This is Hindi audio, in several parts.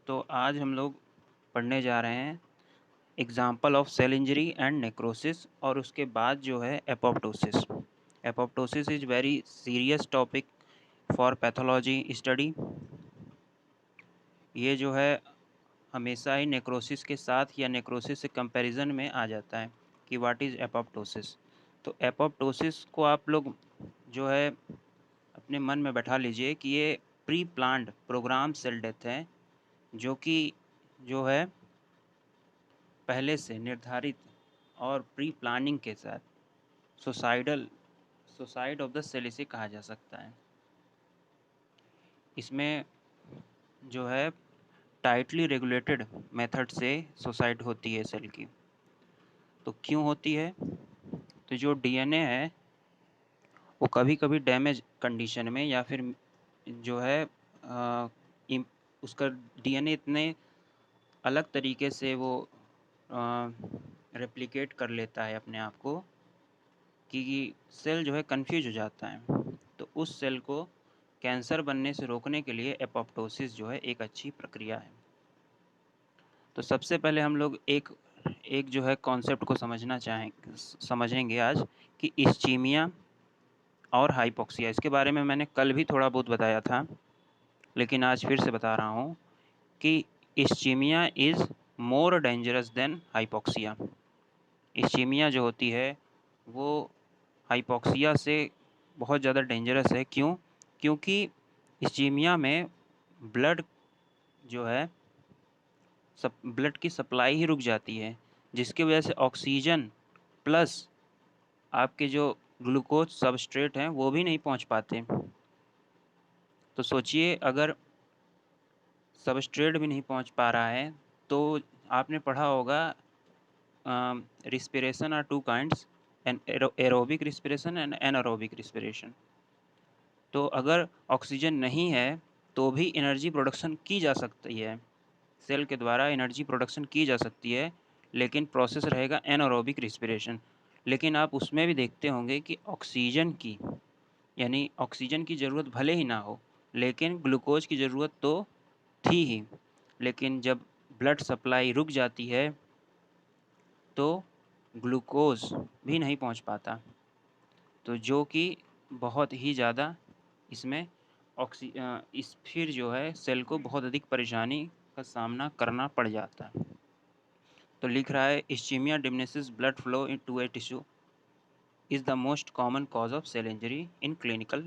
तो आज हम लोग पढ़ने जा रहे हैं example of cell injury and necrosis और उसके बाद जो है apoptosis. Apoptosis is very serious topic for pathology study. ये जो है हमेशा ही नेक्रोसिस के साथ या नेक्रोसिस से कंपैरिजन में आ जाता है कि व्हाट इज़ एपोप्टोसिस। तो एपोप्टोसिस को आप लोग जो है अपने मन में बैठा लीजिए कि ये pre planned programme cell death है, जो कि जो है पहले से निर्धारित और प्री प्लानिंग के साथ सुसाइड ऑफ द सेल इसे कहा जा सकता है। इसमें जो है टाइटली रेगुलेटेड मेथड से सुसाइड होती है सेल की। तो क्यों होती है? तो जो डीएनए है वो कभी कभी डैमेज कंडीशन में या फिर जो है उसका डीएनए इतने अलग तरीके से वो रेप्लिकेट कर लेता है अपने आप को कि सेल जो है कंफ्यूज हो जाता है। तो उस सेल को कैंसर बनने से रोकने के लिए एपोप्टोसिस जो है एक अच्छी प्रक्रिया है। तो सबसे पहले हम लोग एक एक जो है कॉन्सेप्ट को समझेंगे आज कि इस्चीमिया और हाइपोक्सिया। इसके बारे में मैंने कल भी थोड़ा बहुत बताया था, लेकिन आज फिर से बता रहा हूँ कि ischaemia is more dangerous than hypoxia. Ischaemia जो होती है वो हाइपोक्सिया से बहुत ज़्यादा डेंजरस है। क्यों? क्योंकि इस्चीमिया में ब्लड जो है ब्लड की सप्लाई ही रुक जाती है, जिसकी वजह से ऑक्सीजन प्लस आपके जो ग्लूकोज सबस्ट्रेट हैं वो भी नहीं पहुंच पाते। तो सोचिए, अगर सबस्ट्रेट भी नहीं पहुंच पा रहा है तो आपने पढ़ा होगा respiration are two kinds, aerobic respiration and anaerobic respiration. तो अगर ऑक्सीजन नहीं है तो भी एनर्जी प्रोडक्शन की जा सकती है, सेल के द्वारा एनर्जी प्रोडक्शन की जा सकती है, लेकिन प्रोसेस रहेगा एनारोबिक रिस्पिरेशन। लेकिन आप उसमें भी देखते होंगे कि ऑक्सीजन की यानी ऑक्सीजन की ज़रूरत भले ही ना हो, लेकिन ग्लूकोज की ज़रूरत तो थी ही। लेकिन जब ब्लड सप्लाई रुक जाती है तो ग्लूकोज भी नहीं पहुंच पाता, तो जो कि बहुत ही ज़्यादा इसमें इस फिर जो है सेल को बहुत अधिक परेशानी का सामना करना पड़ जाता है। तो लिख रहा है ischaemia diminishes blood flow to a tissue is the most common cause of cell injury in clinical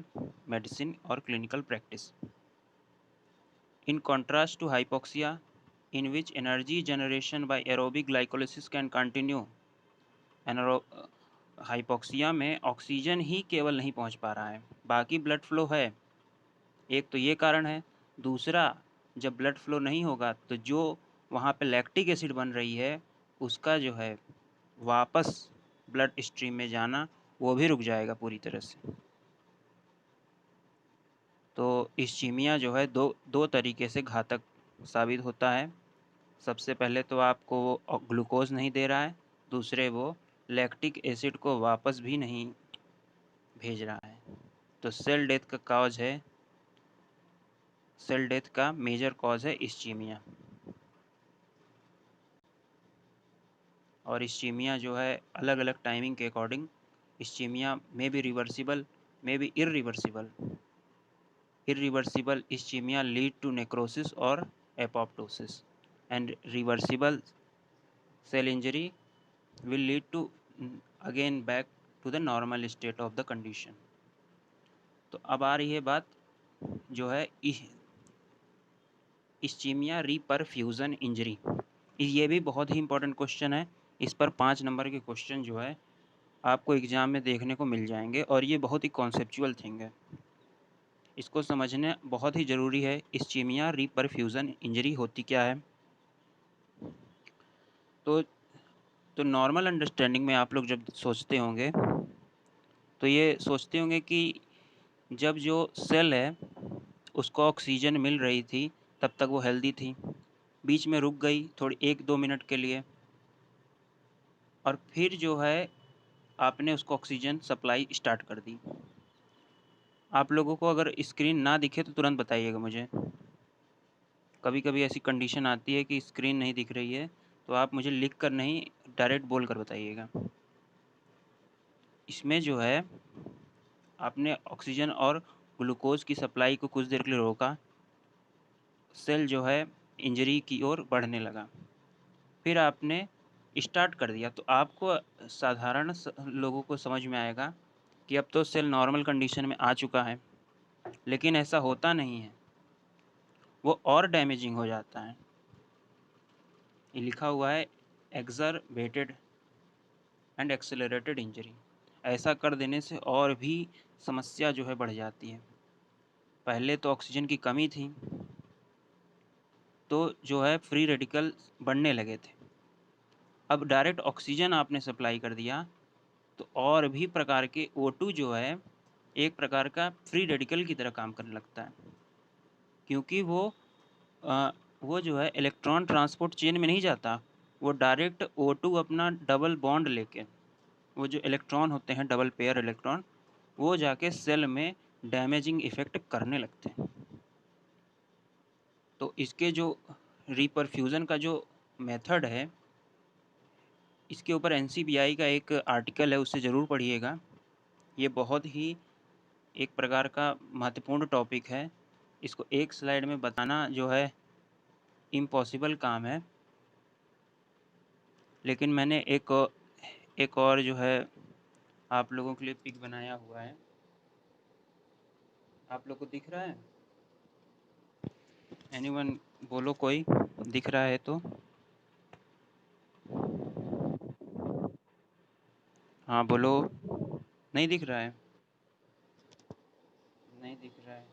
medicine or clinical practice. In contrast to hypoxia, in which energy generation by aerobic glycolysis can continue, hypoxia में ऑक्सीजन ही केवल नहीं पहुंच पा रहा है, बाकी ब्लड फ्लो है। एक तो ये कारण है। दूसरा, जब ब्लड फ्लो नहीं होगा तो जो वहाँ पे लैक्टिक एसिड बन रही है उसका जो है वापस ब्लड स्ट्रीम में जाना वो भी रुक जाएगा पूरी तरह से। तो इस्चीमिया जो है दो तरीके से घातक साबित होता है। सबसे पहले तो आपको वो ग्लूकोज नहीं दे रहा है, दूसरे वो लैक्टिक एसिड को वापस भी नहीं भेज रहा है। तो सेल डेथ का मेजर कॉज है इस्चीमिया। और इस्चीमिया जो है अलग अलग टाइमिंग के अकॉर्डिंग इस्चीमिया में भी रिवर्सिबल, में भी irreversible. Irreversible ischemia lead to necrosis or apoptosis, and reversible cell injury will lead to again back to the normal state of the condition. तो अब आ रही है बात जो है इस्चीमिया रीपरफ्यूज़न इंजरी। ये भी बहुत ही इंपॉर्टेंट क्वेश्चन है। इस पर 5 नंबर के क्वेश्चन जो है आपको एग्ज़ाम में देखने को मिल जाएंगे और ये बहुत ही कॉन्सेप्चुअल थिंग है। इसको समझना बहुत ही ज़रूरी है। इस्चीमिया रीपरफ्यूज़न इंजरी होती क्या है? तो तो नॉर्मल अंडरस्टैंडिंग में आप लोग जब सोचते होंगे तो ये सोचते होंगे कि जब जो सेल है उसको ऑक्सीजन मिल रही थी तब तक वो हेल्दी थी, बीच में रुक गई थोड़ी 1-2 मिनट के लिए, और फिर जो है आपने उसको ऑक्सीजन सप्लाई स्टार्ट कर दी। आप लोगों को अगर स्क्रीन ना दिखे तो तुरंत बताइएगा मुझे। कभी कभी ऐसी कंडीशन आती है कि स्क्रीन नहीं दिख रही है, तो आप मुझे लिख कर नहीं, डायरेक्ट बोल कर बताइएगा। इसमें जो है आपने ऑक्सीजन और ग्लूकोज की सप्लाई को कुछ देर के लिए रोका, सेल जो है इंजरी की ओर बढ़ने लगा। फिर आपने स्टार्ट कर दिया, तो आपको साधारण लोगों को समझ में आएगा कि अब तो सेल नॉर्मल कंडीशन में आ चुका है, लेकिन ऐसा होता नहीं है, वो और डैमेजिंग हो जाता है। ये लिखा हुआ है एक्सरवेटेड एंड एक्सेलरेटेड इंजरी। ऐसा कर देने से और भी समस्या जो है बढ़ जाती है। पहले तो ऑक्सीजन की कमी थी, तो जो है फ्री रेडिकल बढ़ने लगे थे। अब डायरेक्ट ऑक्सीजन आपने सप्लाई कर दिया, तो और भी प्रकार के O2 जो है एक प्रकार का फ्री रेडिकल की तरह काम करने लगता है, क्योंकि वो जो है इलेक्ट्रॉन ट्रांसपोर्ट चेन में नहीं जाता, वो डायरेक्ट O2 अपना डबल बॉन्ड लेके, वो जो इलेक्ट्रॉन होते हैं डबल पेयर इलेक्ट्रॉन, वो जाके सेल में डैमेजिंग इफेक्ट करने लगते हैं। तो इसके जो रिपरफ्यूज़न का जो मेथड है, इसके ऊपर NCBI का एक आर्टिकल है, उससे ज़रूर पढ़िएगा। ये बहुत ही एक प्रकार का महत्वपूर्ण टॉपिक है। इसको एक स्लाइड में बताना जो है इम्पॉसिबल काम है, लेकिन मैंने एक और जो है आप लोगों के लिए पिक बनाया हुआ है। आप लोग को दिख रहा है? एनीवन बोलो, कोई दिख रहा है तो? हाँ बोलो। नहीं दिख रहा है? नहीं दिख रहा है,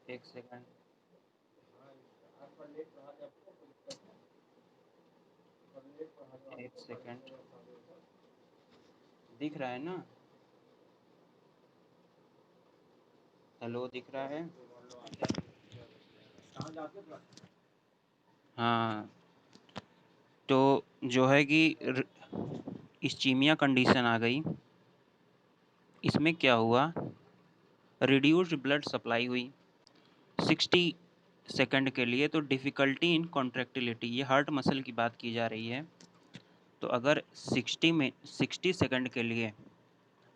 एक सेकंड। एक सेकंड, दिख रहा है ना? हेलो, दिख रहा है? हाँ, तो जो है कि इस्चीमिया कंडीशन आ गई। इसमें क्या हुआ, रिड्यूस्ड ब्लड सप्लाई हुई 60 सेकंड के लिए। तो डिफ़िकल्टी इन कॉन्ट्रैक्टिलिटी, ये हार्ट मसल की बात की जा रही है। तो अगर 60 सेकंड के लिए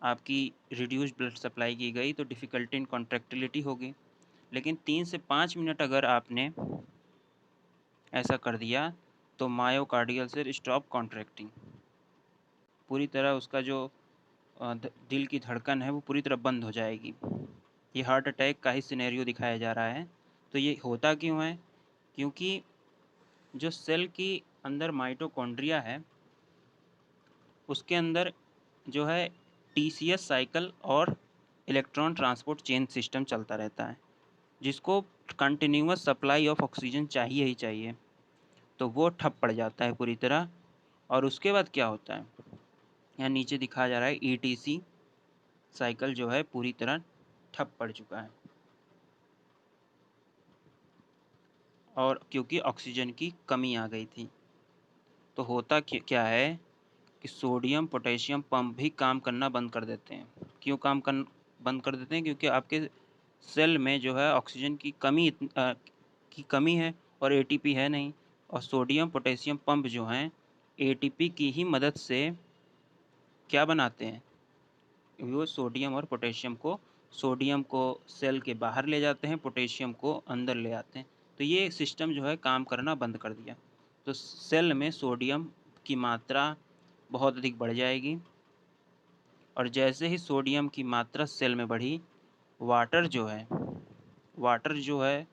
आपकी रिड्यूस्ड ब्लड सप्लाई की गई तो डिफ़िकल्टी इन कॉन्ट्रैक्टिलिटी होगी। लेकिन 3 से 5 मिनट अगर आपने ऐसा कर दिया तो मायोकार्डियल से स्टॉप कॉन्ट्रैक्टिंग, पूरी तरह उसका जो दिल की धड़कन है वो पूरी तरह बंद हो जाएगी। ये हार्ट अटैक का ही सिनेरियो दिखाया जा रहा है। तो ये होता क्यों है? क्योंकि जो सेल की अंदर माइटोकॉन्ड्रिया है, उसके अंदर जो है TCS साइकिल और इलेक्ट्रॉन ट्रांसपोर्ट चेन सिस्टम चलता रहता है, जिसको कंटिन्यूअस सप्लाई ऑफ ऑक्सीजन चाहिए ही चाहिए। तो वो ठप पड़ जाता है पूरी तरह। और उसके बाद क्या होता है, यहाँ नीचे दिखाया जा रहा है ETC साइकिल जो है पूरी तरह ठप पड़ चुका है, और क्योंकि ऑक्सीजन की कमी आ गई थी। तो होता क्या है कि सोडियम पोटेशियम पंप भी काम करना बंद कर देते हैं। क्यों बंद कर देते हैं? क्योंकि आपके सेल में जो है ऑक्सीजन की कमी है और ATP है नहीं, और सोडियम पोटेशियम पंप जो हैं ATP की ही मदद से क्या बनाते हैं, वो सोडियम को सेल के बाहर ले जाते हैं, पोटेशियम को अंदर ले आते हैं। तो ये सिस्टम जो है काम करना बंद कर दिया, तो सेल में सोडियम की मात्रा बहुत अधिक बढ़ जाएगी। और जैसे ही सोडियम की मात्रा सेल में बढ़ी, वाटर जो है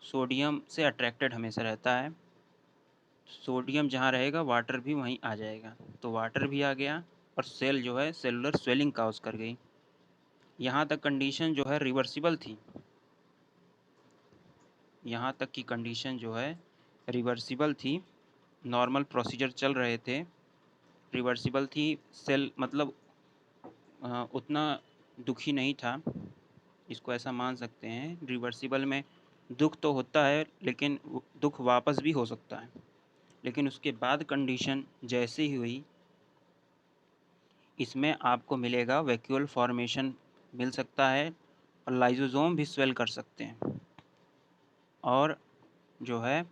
सोडियम से अट्रैक्टेड हमेशा रहता है। सोडियम जहाँ रहेगा वाटर भी वहीं आ जाएगा। तो वाटर भी आ गया और सेल जो है सेलुलर स्वेलिंग काउज कर गई। यहाँ तक कंडीशन जो है रिवर्सिबल थी। यहाँ तक की कंडीशन जो है रिवर्सिबल थी, नॉर्मल प्रोसीजर चल रहे थे, रिवर्सिबल थी। सेल मतलब उतना दुखी नहीं था, इसको ऐसा मान सकते हैं। रिवर्सिबल में दुख तो होता है, लेकिन दुख वापस भी हो सकता है। लेकिन उसके बाद कंडीशन जैसी ही हुई, इसमें आपको मिलेगा वैक्यूल फॉर्मेशन मिल सकता है, और लाइसोसोम भी स्वेल कर सकते हैं। और जो है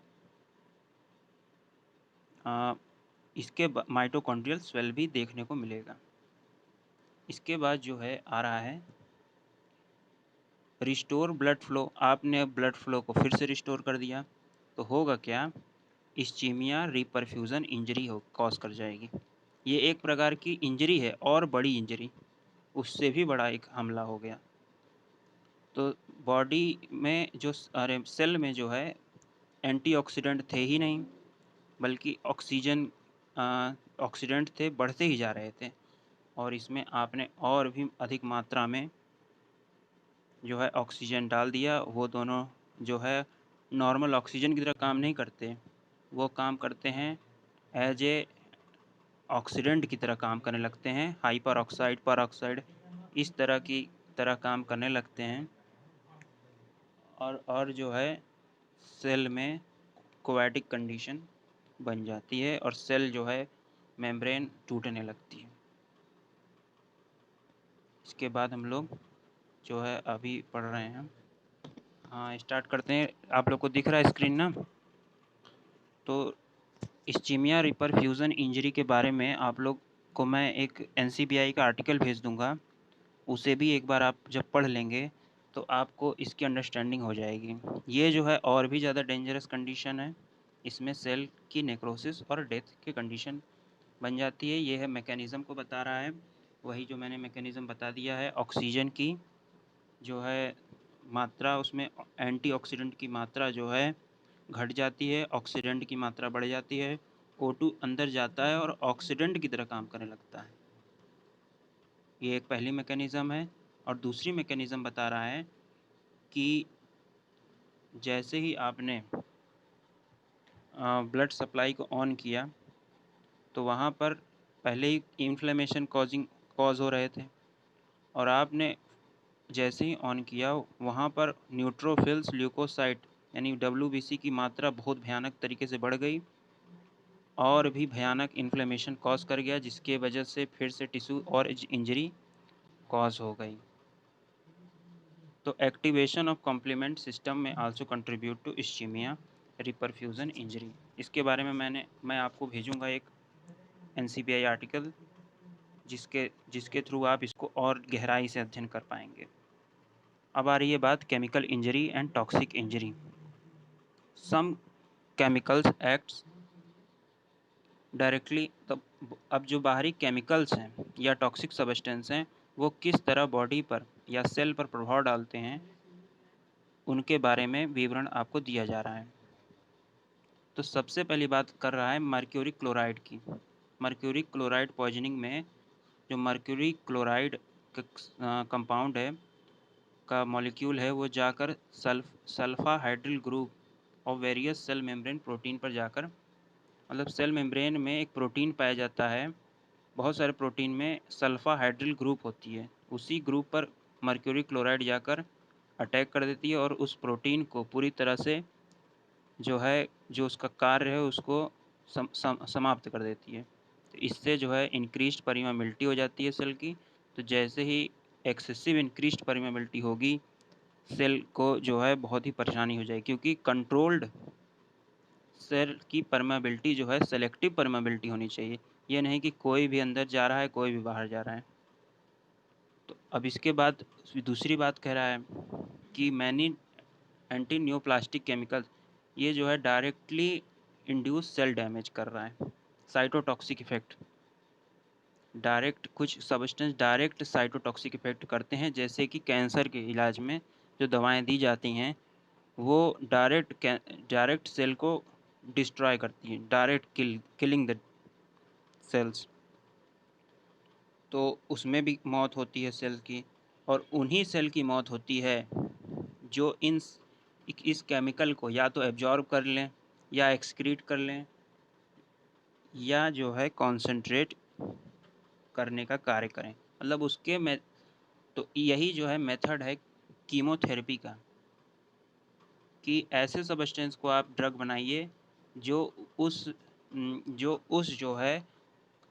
इसके माइटोकॉन्ड्रियल स्वेल भी देखने को मिलेगा। इसके बाद जो है आ रहा है रिस्टोर ब्लड फ्लो। आपने ब्लड फ्लो को फिर से रिस्टोर कर दिया तो होगा क्या, इस्चीमिया रिपरफ्यूज़न इंजरी हो कॉज कर जाएगी। ये एक प्रकार की इंजरी है और बड़ी इंजरी, उससे भी बड़ा एक हमला हो गया। तो बॉडी में जो अरे सेल में जो है एंटीऑक्सीडेंट थे ही नहीं, बल्कि ऑक्सीडेंट थे, बढ़ते ही जा रहे थे। और इसमें आपने और भी अधिक मात्रा में जो है ऑक्सीजन डाल दिया। वो दोनों जो है नॉर्मल ऑक्सीजन की तरह काम नहीं करते, वो काम करते हैं एज ए ऑक्सीडेंट की तरह काम करने लगते हैं। हाइपर ऑक्साइड, पर ऑक्साइड इस तरह की तरह काम करने लगते हैं। और जो है सेल में क्वाटिक कंडीशन बन जाती है और सेल जो है मेम्ब्रेन टूटने लगती है। इसके बाद हम लोग जो है अभी पढ़ रहे हैं। हाँ, स्टार्ट करते हैं। आप लोग को दिख रहा है स्क्रीन ना? तो इस्चीमिया रिपरफ्यूज़न इंजरी के बारे में आप लोग को मैं एक NCBI का आर्टिकल भेज दूंगा, उसे भी एक बार आप जब पढ़ लेंगे तो आपको इसकी अंडरस्टैंडिंग हो जाएगी। ये जो है और भी ज़्यादा डेंजरस कंडीशन है, इसमें सेल की नेक्रोसिस और डेथ की कंडीशन बन जाती है। ये है मैकेनिज़्म को बता रहा है, वही जो मैंने मैकेनिज़्म बता दिया है। ऑक्सीजन की जो है मात्रा, उसमें एंटीऑक्सीडेंट की मात्रा जो है घट जाती है, ऑक्सीडेंट की मात्रा बढ़ जाती है। O2 अंदर जाता है और ऑक्सीडेंट की तरह काम करने लगता है। ये एक पहली मैकेनिज़्म है। और दूसरी मैकेनिज़्म बता रहा है कि जैसे ही आपने ब्लड सप्लाई को ऑन किया तो वहाँ पर पहले ही इन्फ्लेमेशन कॉज हो रहे थे, और आपने जैसे ही ऑन किया वहाँ पर न्यूट्रोफिल्स ल्यूकोसाइट यानी WBC की मात्रा बहुत भयानक तरीके से बढ़ गई और भी भयानक इन्फ्लेमेशन कॉज कर गया, जिसके वजह से फिर से टिश्यू और इंजरी कॉज हो गई। तो एक्टिवेशन ऑफ कॉम्प्लीमेंट सिस्टम में also contribute to ischaemia reperfusion injury. इसके बारे में मैं आपको भेजूंगा एक NCBI आर्टिकल, जिसके थ्रू आप इसको और गहराई से अध्ययन कर पाएंगे। अब आ रही है बात chemical injury and toxic injury. Some chemicals acts directly. तब अब जो बाहरी केमिकल्स हैं या टॉक्सिक सब्सटेंस हैं, वो किस तरह बॉडी पर या सेल पर प्रभाव डालते हैं, उनके बारे में विवरण आपको दिया जा रहा है। तो सबसे पहली बात कर रहा है मर्क्यूरी क्लोराइड की। मर्क्यूरी क्लोराइड पॉइजनिंग में जो मर्क्यूरी क्लोराइड कंपाउंड है का मॉलिक्यूल है, वो जाकर सल्फा हाइड्रिल ग्रुप और वेरियस सेल मेम्ब्रेन प्रोटीन पर जाकर, मतलब सेल मेम्ब्रेन में एक प्रोटीन पाया जाता है, बहुत सारे प्रोटीन में सल्फा हाइड्रिल ग्रुप होती है, उसी ग्रुप पर मर्क्यूरी क्लोराइड जाकर अटैक कर देती है और उस प्रोटीन को पूरी तरह से जो है, जो उसका कार्य है उसको समाप्त कर देती है। तो इससे जो है इंक्रीज्ड परमियाबिलिटी हो जाती है सेल की। तो जैसे ही एक्सेसिव इंक्रीज्ड परमियाबिलिटी होगी, सेल को जो है बहुत ही परेशानी हो जाएगी, क्योंकि कंट्रोल्ड सेल की परमेबिलिटी जो है सेलेक्टिव परमेबिलिटी होनी चाहिए। ये नहीं कि कोई भी अंदर जा रहा है, कोई भी बाहर जा रहा है। तो अब इसके बाद दूसरी बात कह रहा है कि मैनी एंटी न्यूप्लास्टिक केमिकल, ये जो है डायरेक्टली इंड्यूस सेल डैमेज कर रहा है। साइटोटॉक्सिक इफेक्ट, डायरेक्ट कुछ सब्सटेंस डायरेक्ट साइटोटॉक्सिक इफेक्ट करते हैं, जैसे कि कैंसर के इलाज में जो दवाएं दी जाती हैं वो डायरेक्ट सेल को डिस्ट्रॉय करती हैं, डायरेक्ट किलिंग द सेल्स। तो उसमें भी मौत होती है सेल की, और उन्हीं सेल की मौत होती है जो इस केमिकल को या तो एब्जॉर्ब कर लें या एक्सक्रीट कर लें या जो है कॉन्सेंट्रेट करने का कार्य करें। मतलब उसके में तो यही जो है मेथड है कीमोथेरेपी का, कि ऐसे सब्सटेंस को आप ड्रग बनाइए जो उस जो है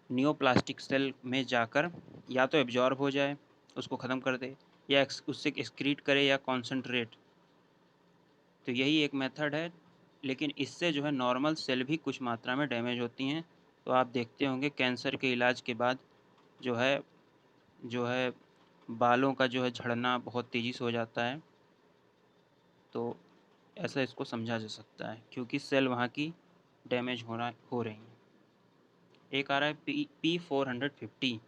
नियोप्लास्टिक सेल में जाकर या तो एब्जॉर्ब हो जाए, उसको ख़त्म कर दे, या उससे एक्सक्रीट करे या कॉन्सेंट्रेट। तो यही एक मेथड है, लेकिन इससे जो है नॉर्मल सेल भी कुछ मात्रा में डैमेज होती हैं। तो आप देखते होंगे कैंसर के इलाज के बाद जो है बालों का जो है झड़ना बहुत तेज़ी से हो जाता है। तो ऐसा इसको समझा जा सकता है, क्योंकि सेल वहाँ की डैमेज हो रही हैं। एक आ रहा है P450।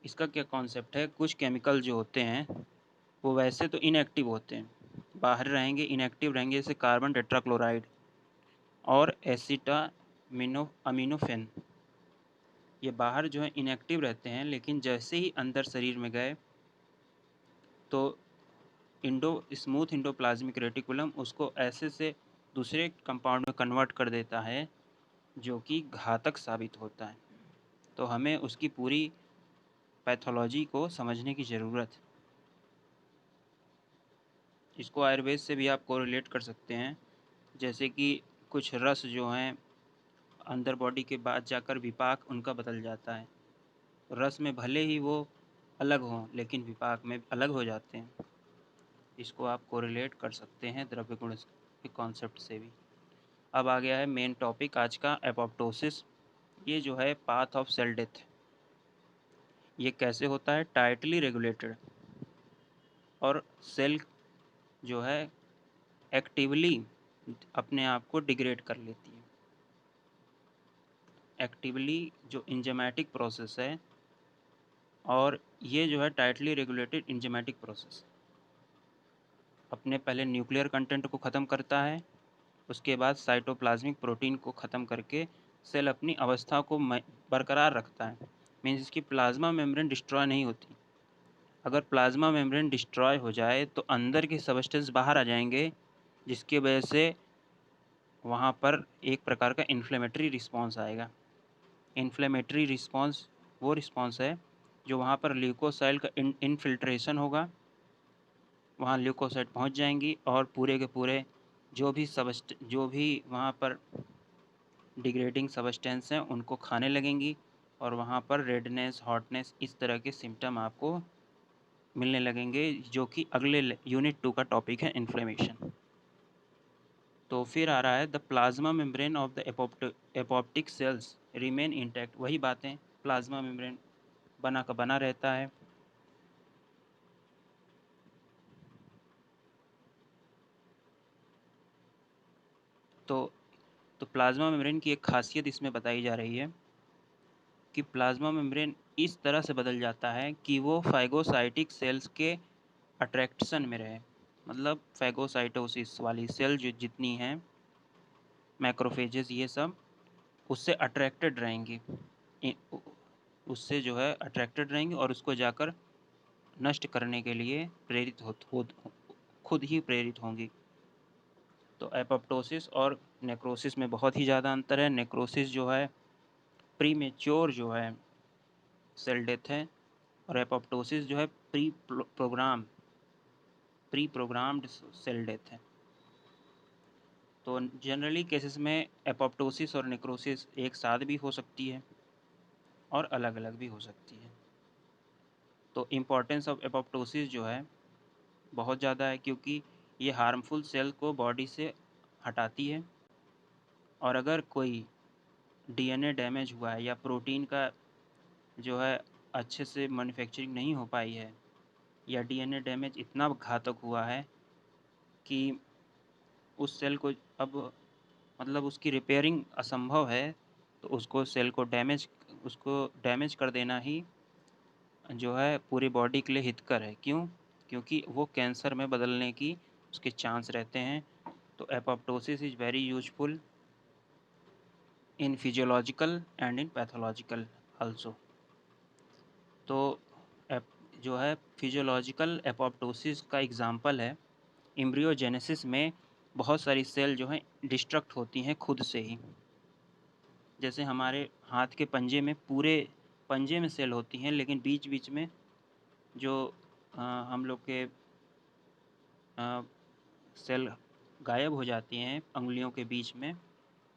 इसका क्या कॉन्सेप्ट है, कुछ केमिकल जो होते हैं वो वैसे तो इनएक्टिव होते हैं, बाहर रहेंगे, इनएक्टिव रहेंगे, जैसे कार्बन टेट्राक्लोराइड और अमीनोफेन। ये बाहर जो है इनएक्टिव रहते हैं, लेकिन जैसे ही अंदर शरीर में गए तो स्मूथ इंडोप्लाज्मिक रेटिकुलम उसको ऐसे से दूसरे कंपाउंड में कन्वर्ट कर देता है, जो कि घातक साबित होता है। तो हमें उसकी पूरी पैथोलॉजी को समझने की ज़रूरत है। इसको आयुर्वेद से भी आप कोरिलेट कर सकते हैं, जैसे कि कुछ रस जो हैं अंदर बॉडी के बाद जाकर विपाक उनका बदल जाता है। रस में भले ही वो अलग हों, लेकिन विपाक में अलग हो जाते हैं। इसको आप कोरिलेट कर सकते हैं द्रव्य गुण के कॉन्सेप्ट से भी। अब आ गया है मेन टॉपिक आज का, एपोप्टोसिस। ये जो है पाथ ऑफ सेल डेथ। ये कैसे होता है, टाइटली रेगुलेटेड, और सेल जो है एक्टिवली अपने आप को डिग्रेड कर लेती है। एक्टिवली जो इंजाइमेटिक प्रोसेस है, और ये जो है टाइटली रेगुलेटेड इंजाइमेटिक प्रोसेस अपने पहले न्यूक्लियर कंटेंट को ख़त्म करता है, उसके बाद साइटोप्लाज्मिक प्रोटीन को ख़त्म करके सेल अपनी अवस्था को बरकरार रखता है। मीन्स इसकी प्लाज्मा मेम्ब्रेन डिस्ट्रॉय नहीं होती। अगर प्लाज्मा मेम्ब्रेन डिस्ट्रॉय हो जाए तो अंदर के सबस्टेंस बाहर आ जाएंगे, जिसकी वजह से वहाँ पर एक प्रकार का इन्फ्लेमेटरी रिस्पॉन्स आएगा। इन्फ्लेमेटरी रिस्पॉन्स वो रिस्पॉन्स है जो वहाँ पर ल्यूकोसाइल का इनफिल्ट्रेशन होगा, वहाँ ल्यूकोसाइट पहुँच जाएंगी और पूरे के पूरे जो भी वहाँ पर डिग्रेडिंग सबस्टेंस हैं उनको खाने लगेंगी, और वहाँ पर रेडनेस, हॉटनेस, इस तरह के सिम्टम आपको मिलने लगेंगे, जो कि अगले यूनिट 2 का टॉपिक है, इन्फ्लेमेशन। तो फिर आ रहा है the plasma membrane of the apoptotic cells remain intact. वही बातें, प्लाज्मा मेम्ब्रेन बना का बना रहता है। तो प्लाज्मा मेम्ब्रेन की एक खासियत इसमें बताई जा रही है कि प्लाज्मा मेम्ब्रेन इस तरह से बदल जाता है कि वो फाइगोसाइटिक सेल्स के अट्रैक्शन में रहे। मतलब फैगोसाइटोसिस वाली सेल जो जितनी हैं, मैक्रोफेजेस, ये सब उससे अट्रैक्टेड रहेंगी, उससे जो है अट्रैक्टेड रहेंगी और उसको जाकर नष्ट करने के लिए खुद ही प्रेरित होंगी। तो एपोप्टोसिस और नेक्रोसिस में बहुत ही ज़्यादा अंतर है। नेक्रोसिस जो है प्रीमेच्योर जो है सेल डेथ है, और एपोप्टोसिस जो है प्री प्रोग्राम्ड सेल डेथ है। तो जनरली केसेस में एपोप्टोसिस और नेक्रोसिस एक साथ भी हो सकती है और अलग अलग भी हो सकती है। तो इम्पॉर्टेंस ऑफ एपोप्टोसिस जो है बहुत ज़्यादा है, क्योंकि ये हार्मफुल सेल को बॉडी से हटाती है। और अगर कोई डीएनए डैमेज हुआ है या प्रोटीन का जो है अच्छे से मैन्युफैक्चरिंग नहीं हो पाई है, या डीएनए डैमेज इतना घातक हुआ है कि उस सेल को अब मतलब उसकी रिपेयरिंग असंभव है, तो उसको डैमेज कर देना ही जो है पूरी बॉडी के लिए हितकर है। क्यों? क्योंकि वो कैंसर में बदलने की उसके चांस रहते हैं। तो apoptosis is very useful in physiological and in pathological also. तो जो है फिजियोलॉजिकल एपोप्टोसिस का एग्जांपल है, एम्ब्रियोजेनेसिस में बहुत सारी सेल जो हैं डिस्ट्रक्ट होती हैं खुद से ही। जैसे हमारे हाथ के पंजे में, पूरे पंजे में सेल होती हैं, लेकिन बीच बीच में जो हम लोग के सेल गायब हो जाती हैं अंगुलियों के बीच में,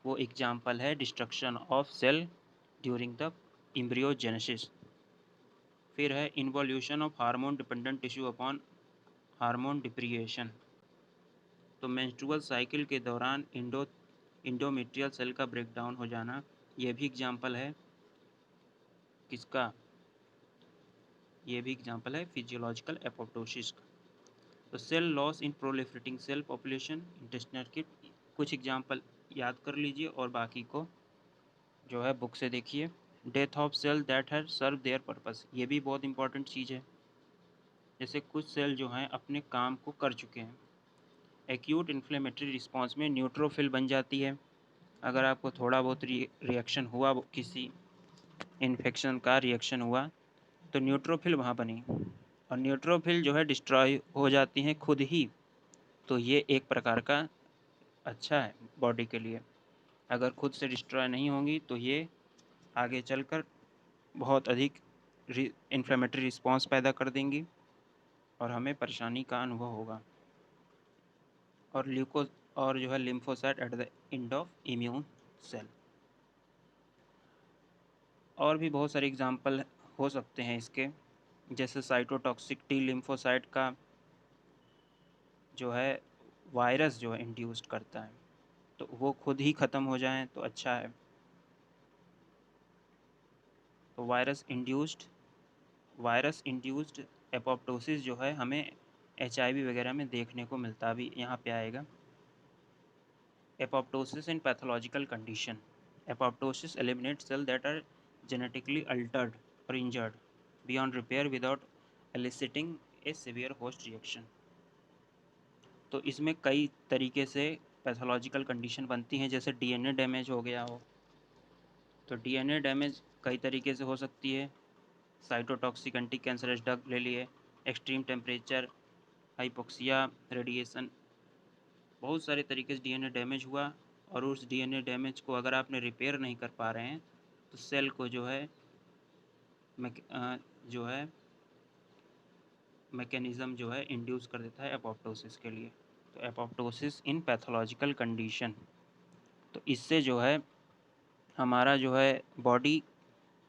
वो एग्जाम्पल है destruction of cell during the embryogenesis. फिर है involution of hormone dependent tissue upon hormone deprivation. तो मेंस्ट्रुअल साइकिल के दौरान इंडोमेट्रियल सेल का ब्रेकडाउन हो जाना, ये भी एग्जाम्पल है किसका, ये भी एग्जाम्पल है फिजियोलॉजिकल एपोप्टोसिस का। तो cell loss in proliferating cell population intestinal kit, कुछ एग्जाम्पल याद कर लीजिए और बाकी को जो है बुक से देखिए। Death of cell that have serve their purpose, ये भी बहुत इंपॉर्टेंट चीज़ है। जैसे कुछ सेल जो हैं अपने काम को कर चुके हैं। एक्यूट इन्फ्लेमेटरी रिस्पॉन्स में न्यूट्रोफिल बन जाती है। अगर आपको थोड़ा बहुत रिएक्शन हुआ, किसी इन्फेक्शन का रिएक्शन हुआ, तो न्यूट्रोफिल वहाँ बनी और न्यूट्रोफिल जो है डिस्ट्रॉय हो जाती हैं खुद ही। तो ये एक प्रकार का अच्छा है बॉडी के लिए। अगर खुद से डिस्ट्रॉय नहीं होंगी तो ये आगे चलकर बहुत अधिक इन्फ्लेमेटरी रिस्पॉन्स पैदा कर देंगी और हमें परेशानी का अनुभव होगा। और ल्यूकोज और जो है lymphocyte at the end of immune cell. और भी बहुत सारे एग्जाम्पल हो सकते हैं इसके, जैसे साइटोटॉक्सिक टी लिम्फोसाइट का जो है वायरस जो है इंड्यूस्ड करता है, तो वो खुद ही ख़त्म हो जाएं तो अच्छा है। तो वायरस इंड्यूस्ड एपोप्टोसिस जो है हमें HIV वगैरह में देखने को मिलता, भी यहाँ पे आएगा। Apoptosis in pathological condition, apoptosis eliminate cell that are genetically altered और injured beyond repair without eliciting a severe host reaction. तो इसमें कई तरीके से पैथोलॉजिकल कंडीशन बनती हैं, जैसे DNA डैमेज हो गया हो, तो DNA डैमेज कई तरीके से हो सकती है। साइटोटॉक्सिक एंटी कैंसरस ड्रग ले लिए, एक्सट्रीम टेम्परेचर, हाइपोक्सिया, रेडिएशन, बहुत सारे तरीके से DNA डैमेज हुआ। और उस DNA डैमेज को अगर आपने रिपेयर नहीं कर पा रहे हैं तो सेल को जो है मैकेनिज़्म जो है इंड्यूस कर देता है एपोप्टोसिस के लिए। तो एपोप्टोसिस इन पैथोलॉजिकल कंडीशन, तो इससे जो है हमारा जो है बॉडी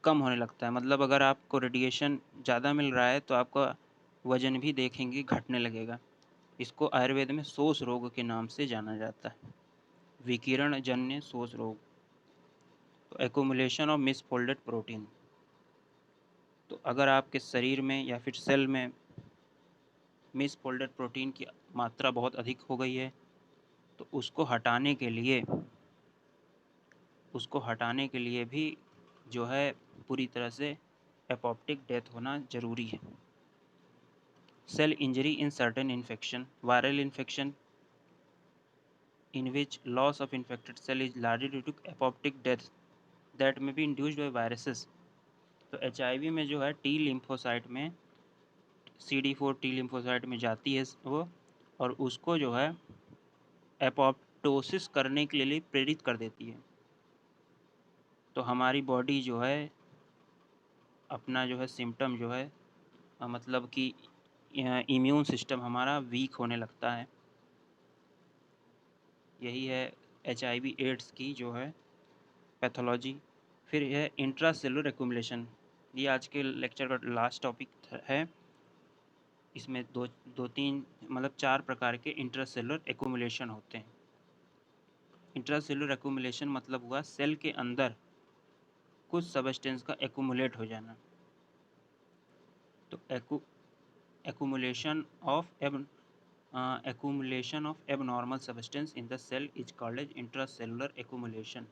कम होने लगता है। मतलब अगर आपको रेडिएशन ज़्यादा मिल रहा है तो आपका वज़न भी देखेंगे घटने लगेगा। इसको आयुर्वेद में शोष रोग के नाम से जाना जाता है, विकिरण जन्य शोष रोग। तो एक्युमुलेशन ऑफ मिसफोल्डेड प्रोटीन, तो अगर आपके शरीर में या फिर सेल में मिसफोल्डेड प्रोटीन की मात्रा बहुत अधिक हो गई है तो उसको हटाने के लिए भी जो है पूरी तरह से एपोप्टिक डेथ होना ज़रूरी है। Cell injury in certain infection, viral infection in which loss of infected cell is largely due to apoptic death that may be induced by viruses। तो HIV में जो है टी लिम्फोसाइट में CD4 टी लिम्फोसाइट में जाती है वो, और उसको जो है एपोप्टोसिस करने के लिए प्रेरित कर देती है। तो हमारी बॉडी जो है अपना जो है सिम्टम जो है मतलब कि इम्यून सिस्टम हमारा वीक होने लगता है। यही है HIV एड्स की जो है पैथोलॉजी। फिर यह इंट्रासेलुलर एक्युमुलेशन, ये आज के लेक्चर का लास्ट टॉपिक है। इसमें दो तीन मतलब 4 प्रकार के इंट्रासेलुलर एक्युमुलेशन होते हैं। इंट्रासेलुलर एक्युमुलेशन मतलब हुआ सेल के अंदर कुछ सबस्टेंस का एक्युमुलेट हो जाना। तो accumulation of abnormal substance in the cell is called as intracellular accumulation.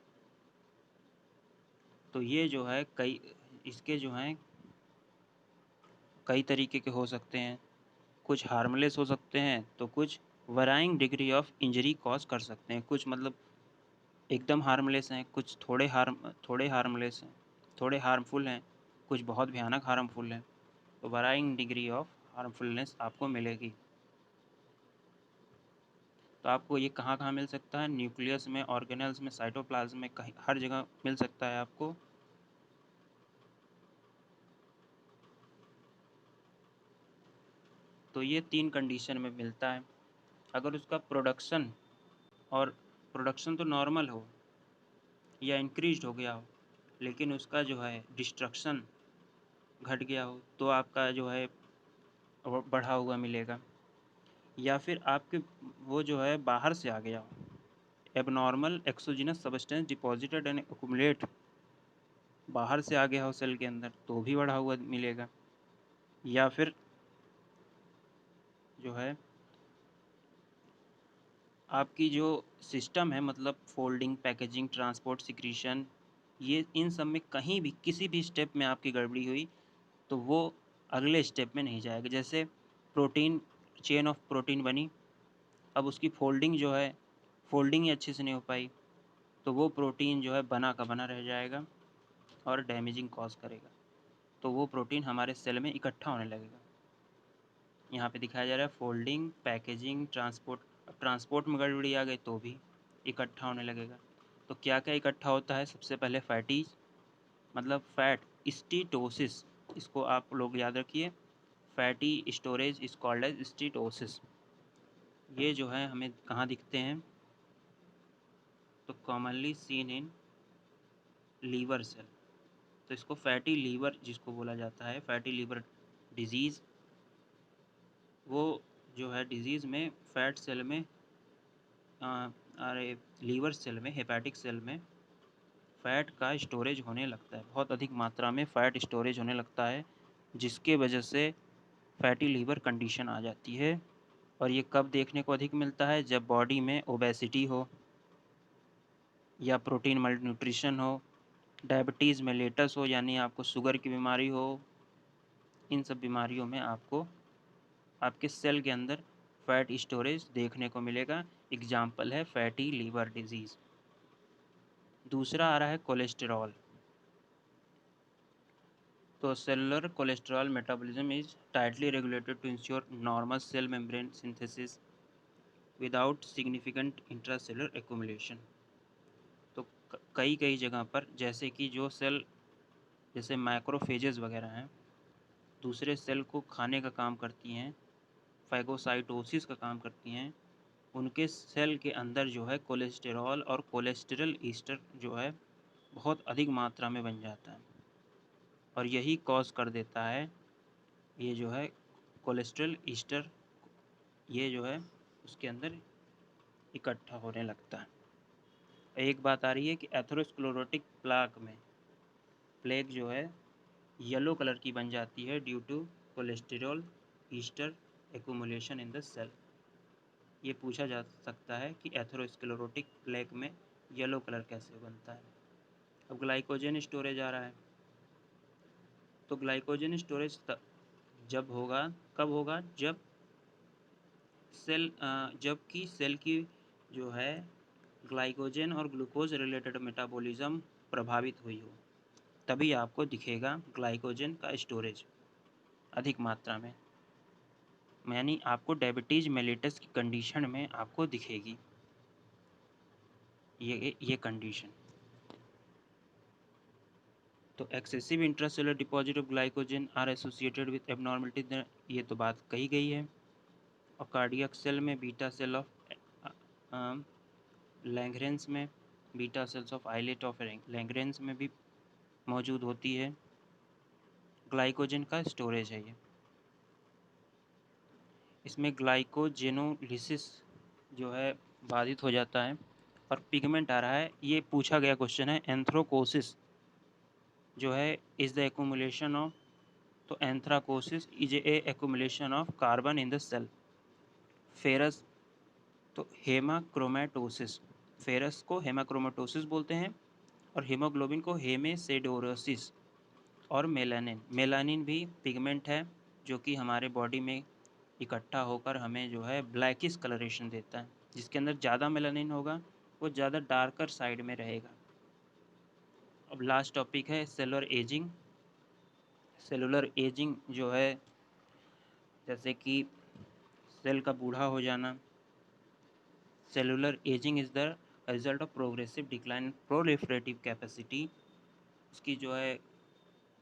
तो ये जो है इसके जो हैं कई तरीके के हो सकते हैं। कुछ हार्मलेस हो सकते हैं तो कुछ varying degree of injury cause कर सकते हैं। कुछ मतलब एकदम हार्मलेस हैं, कुछ थोड़े हार्मलेस हैं, थोड़े हार्मफुल हैं, कुछ बहुत भयानक हार्मफुल हैं। तो वराइंग डिग्री ऑफ हार्मफुलनेस आपको मिलेगी। तो आपको ये कहाँ कहाँ मिल सकता है? न्यूक्लियस में, ऑर्गेनेल्स में, साइटोप्लाज्म में, कहीं हर जगह मिल सकता है आपको। तो ये 3 कंडीशन में मिलता है। अगर उसका प्रोडक्शन तो नॉर्मल हो या इंक्रीज हो गया हो, लेकिन उसका जो है डिस्ट्रक्शन घट गया हो तो आपका जो है बढ़ा हुआ मिलेगा। या फिर आपके वो जो है बाहर से आ गया हो, abnormal exogenous substance deposited and accumulate, बाहर से आ गया हो सेल के अंदर तो भी बढ़ा हुआ मिलेगा। या फिर जो है आपकी जो सिस्टम है, मतलब फोल्डिंग, पैकेजिंग, ट्रांसपोर्ट, सिक्रीशन, ये इन सब में कहीं भी किसी भी स्टेप में आपकी गड़बड़ी हुई तो वो अगले स्टेप में नहीं जाएगा। जैसे प्रोटीन, चेन ऑफ प्रोटीन बनी, अब उसकी फोल्डिंग जो है, फोल्डिंग ही अच्छे से नहीं हो पाई तो वो प्रोटीन जो है बना का बना रह जाएगा और डैमेजिंग कॉज करेगा। तो वो प्रोटीन हमारे सेल में इकट्ठा होने लगेगा। यहाँ पे दिखाया जा रहा है फोल्डिंग, पैकेजिंग, ट्रांसपोर्ट। अब ट्रांसपोर्ट में गड़बड़ी आ गई तो भी इकट्ठा होने लगेगा। तो क्या क्या इकट्ठा होता है? सबसे पहले फैटी, मतलब फैट स्टीटोसिस, इसको आप लोग याद रखिए, fatty storage is called as steatosis. ये जो है हमें कहाँ दिखते हैं? तो commonly seen in liver cell. तो इसको फैटी लीवर जिसको बोला जाता है, फैटी लीवर डिजीज़, वो जो है डिजीज़ में फैट सेल में अरे लीवर सेल में, हेपेटिक सेल में फ़ैट का स्टोरेज होने लगता है, बहुत अधिक मात्रा में फ़ैट स्टोरेज होने लगता है, जिसके वजह से फैटी लीवर कंडीशन आ जाती है। और ये कब देखने को अधिक मिलता है? जब बॉडी में ओबेसिटी हो या प्रोटीन मल्टीन्यूट्रिशन हो, डायबिटीज़ मेलिटस हो यानी आपको शुगर की बीमारी हो। इन सब बीमारियों में आपको आपके सेल के अंदर फैट स्टोरेज देखने को मिलेगा। एग्जाम्पल है फैटी लीवर डिजीज़। दूसरा आ रहा है कोलेस्टेरॉल। तो cellular cholesterol metabolism is tightly regulated to ensure normal cell membrane synthesis without significant intracellular accumulation. तो कई कई जगह पर, जैसे कि जो सेल, जैसे माइक्रोफेजेस वगैरह हैं, दूसरे सेल को खाने का काम करती हैं, फैगोसाइटोसिस का काम करती हैं, उनके सेल के अंदर जो है कोलेस्टेरॉल और कोलेस्टेरल ईस्टर जो है बहुत अधिक मात्रा में बन जाता है और यही कॉज कर देता है ये जो है कोलेस्ट्रॉल ईस्टर, ये जो है उसके अंदर इकट्ठा होने लगता है। एक बात आ रही है कि एथेरोस्क्लेरोटिक प्लाक में प्लेग जो है येलो कलर की बन जाती है due to cholesterol ester accumulation in the cell. ये पूछा जा सकता है कि एथेरोस्क्लेरोटिक प्लेग में येलो कलर कैसे बनता है। अब ग्लाइकोजन स्टोरेज आ रहा है। तो ग्लाइकोजन स्टोरेज जब होगा, कब होगा? जब सेल जबकि सेल की जो है ग्लाइकोजन और ग्लूकोज रिलेटेड मेटाबॉलिज्म प्रभावित हुई हो, तभी आपको दिखेगा ग्लाइकोजन का स्टोरेज अधिक मात्रा में, यानी आपको डायबिटीज़ मेलिटस की कंडीशन में आपको दिखेगी ये कंडीशन। तो excessive intracellular deposit of glycogen are associated with abnormality, ये तो बात कही गई है। और कार्डियक सेल में बीटा सेल ऑफ लैंगरेंस में, beta cells of islet of Langerhans में भी मौजूद होती है। ग्लाइकोजन का स्टोरेज है ये। इसमें ग्लाइकोजेनोलिसिस जो है बाधित हो जाता है। और पिगमेंट आ रहा है, ये पूछा गया क्वेश्चन है। एंथ्रोकोसिस जो है इज द एक्यूमुलेशन ऑफ, तो anthracosis is a accumulation of carbon in the cell. Ferrous, तो हेमाक्रोमेटोसिस, फेरस को हेमाक्रोमेटोसिस बोलते हैं और हीमोग्लोबिन को हेमेसिडोरोसिस। और मेलानिन, मेलानिन भी पिगमेंट है जो कि हमारे बॉडी में इकट्ठा होकर हमें जो है ब्लैकिश कलरेशन देता है। जिसके अंदर ज़्यादा मेलानिन होगा वो ज़्यादा डार्कर साइड में रहेगा। अब लास्ट टॉपिक है सेलुलर एजिंग। सेलुलर एजिंग जो है जैसे कि सेल का बूढ़ा हो जाना। Cellular ageing is the result of progressive decline proliferative capacity, उसकी जो है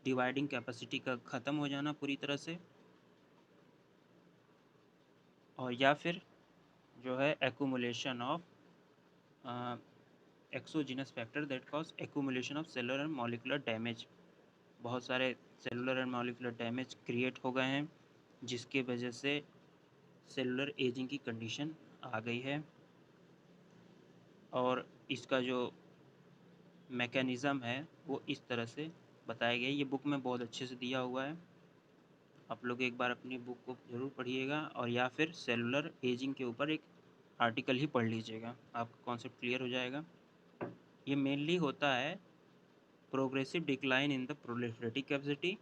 डिवाइडिंग कैपेसिटी का ख़त्म हो जाना पूरी तरह से, और या फिर जो है accumulation of exogenous factor that cause accumulation of cellular and molecular damage. बहुत सारे cellular and molecular damage create हो गए हैं जिसके वजह से सेलुलर एजिंग की कंडीशन आ गई है और इसका जो मैकेनिज़्म है वो इस तरह से बताया गया है। ये बुक में बहुत अच्छे से दिया हुआ है, आप लोग एक बार अपनी बुक को ज़रूर पढ़िएगा और या फिर सेलुलर एजिंग के ऊपर एक आर्टिकल ही पढ़ लीजिएगा, आपका कॉन्सेप्ट क्लियर हो जाएगा। ये मेनली होता है progressive decline in the proliferative capacity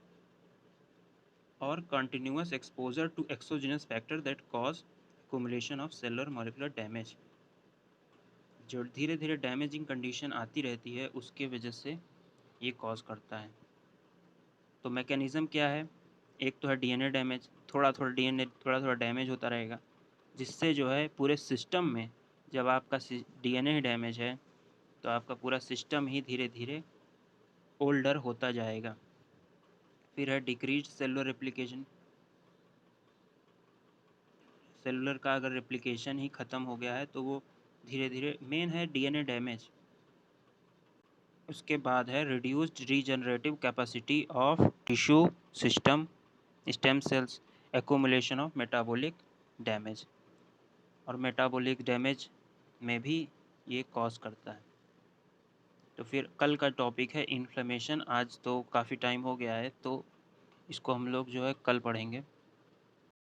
और continuous exposure to exogenous factor that cause accumulation of cellular molecular damage. जो धीरे धीरे डैमेजिंग कंडीशन आती रहती है उसके वजह से ये कॉज करता है। तो मैकेनिज़्म क्या है, एक तो है डीएनए डैमेज, थोड़ा थोड़ा डैमेज होता रहेगा, जिससे जो है पूरे सिस्टम में, जब आपका डीएनए ही डैमेज है तो आपका पूरा सिस्टम ही धीरे धीरे ओल्डर होता जाएगा। फिर है डिक्रीज सेलुलर रेप्लिकेशन, सेलुलर का अगर रेप्लिकेशन ही ख़त्म हो गया है तो वो धीरे धीरे, मेन है डीएनए डैमेज। उसके बाद है reduced regenerative capacity of tissue system stem cells, accumulation of metabolic damage, और मेटाबॉलिक डैमेज में भी ये कॉज करता है। तो फिर कल का टॉपिक है इन्फ्लेमेशन। आज तो काफ़ी टाइम हो गया है तो इसको हम लोग जो है कल पढ़ेंगे।